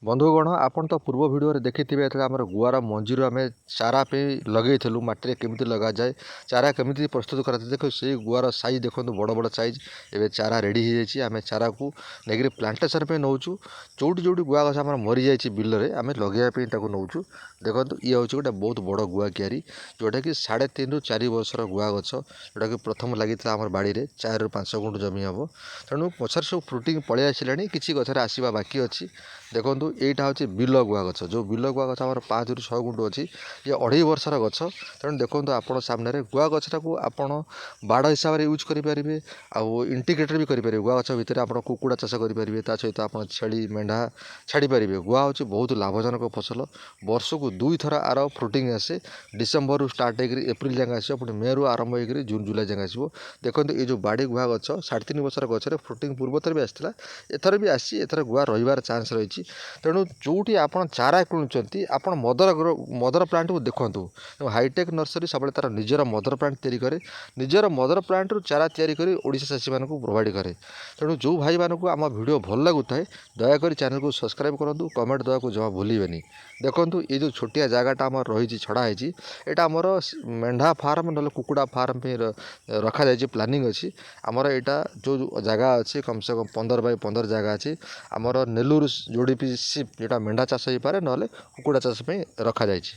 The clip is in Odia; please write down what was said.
बंधुगण आपण तो पूर्व वीडियो देखी आम गुआर मंजीर आम चारा पे लगेलु माटी केमी लग जाए चारा केमी प्रस्तुत कर देखो से गुआर साइज देखो बड़ बड़ साइज एवं चारा रेडी हो जाए आम चारा को लेकिन प्लांटेसन पे नौचु जोटी जोटी गुआ गछ आम मरी जाए बिल में आम लगे नौचु देखो ये हूँ गोटे बहुत बड़ गुआ क्यारी जोटा कि 3.5 ରୁ 4 वर्षर गुआ गछ जोटा कि प्रथम लगी आम बाड़ी में 4 ରୁ 5 गुंठ जमी हम तेणु पछार सब फ्रुटिंग पलि आसा किसी गचर आसवा बाकी अच्छी देखो এইটা হচ্ছে বিଲ ଗୁଆ ଗଛ ଯେଉଁ ବିଲ ଗୁଆ ଗଛ ଆମର 5 ରୁ 6 ଗୁଣ୍ଠ ଅଛି ଇଏ 2.5 ବର୍ଷର ଗଛ ତେଣୁ ଦେଖନ୍ତୁ ଆପଣ ସାମ୍ନାରେ ଗୁଆ ଗଛଟାକୁ ଆପଣ ବାଡ଼ ହିସାବରେ ୟୁଜ୍ କରିପାରିବେ ଆଉ ଇଣ୍ଟିଗ୍ରେଟେଡ୍ ବି କରିପାରିବେ ଗୁଆ ଗଛ ଭିତରେ ଆପଣ କୁକୁଡ଼ା ଚାଷ କରିପାରିବେ ତା ସହିତ ଆପଣ ଛେଳି ମେଣ୍ଢା ଛାଡ଼ିପାରିବେ ଗୁଆ ହେଉଛି ବହୁତ ଲାଭଜନକ ଫସଲ ବର୍ଷକୁ 2 ଥର ଆର ଫ୍ରୁଟିଂ ଆସେ ଡିସେମ୍ବରରୁ ଷ୍ଟାର୍ଟ ହେଇକରି ଏପ୍ରିଲ ଯାଏଁ ଆସିବ ପୁଣି ମେରୁ ଆରମ୍ଭ ହେଇକରି ଜୁନ୍ ଜୁଲାଇ ଯାଏଁ ଆସିବ ଦେଖନ୍ତୁ ଏ ଯେଉଁ ବାଡ଼ି ଗୁଆ ଗଛ 3.5 ବର୍ଷର ଗଛରେ ଫ୍ରୁଟିଂ ପୂର୍ବଥର ବି ଆସିଥିଲା ଏଥର ବି ଆସିଛି ଏଥର ଗୁଆ ରହିବାର ଚାନ୍ସ ରହିଛି ତେଣୁ ଯେଉଁଠି ଆପଣ ଚାରା କିଣୁଛନ୍ତି ଆପଣ ମଦର ପ୍ଲାଣ୍ଟକୁ ଦେଖନ୍ତୁ ହାଇଟେକ୍ ନର୍ସରୀ ସବୁବେଳେ ତା'ର ନିଜର ମଦର ପ୍ଲାଣ୍ଟ ତିଆରି କରେ ନିଜର ମଦର ପ୍ଲାଣ୍ଟରୁ ଚାରା ତିଆରି କରି ଓଡ଼ିଶା ଚାଷୀମାନଙ୍କୁ ପ୍ରୋଭାଇଡ଼ କରେ ତେଣୁ ଯେଉଁ ଭାଇମାନଙ୍କୁ ଆମ ଭିଡ଼ିଓ ଭଲ ଲାଗୁଥାଏ ଦୟାକରି ଚ୍ୟାନେଲକୁ ସବସ୍କ୍ରାଇବ୍ କରନ୍ତୁ କମେଣ୍ଟ ଦେବାକୁ ଜମା ଭୁଲିବେନି ଦେଖନ୍ତୁ ଏ ଯେଉଁ ଛୋଟିଆ ଜାଗାଟା ଆମର ରହିଛି ଛଡ଼ା ହେଇଛି ଏଇଟା ଆମର ମେଣ୍ଢା ଫାର୍ମ ନହେଲେ କୁକୁଡ଼ା ଫାର୍ମ ପାଇଁ ରଖାଯାଇଛି ପ୍ଲାନିଂ ଅଛି ଆମର ଏଇଟା ଯେଉଁ ଜାଗା ଅଛି କମ୍ ସେ କମ୍ 15 ବାଇ 15 ଜାଗା ଅଛି ଆମର ନେଲୁରୁ ଯୋଡ଼ିପି ସିପ୍ ଯେଉଁଟା ମେଣ୍ଢା ଚାଷ ହେଇପାରେ ନହେଲେ କୁକୁଡ଼ା ଚାଷ ପାଇଁ ରଖାଯାଇଛି।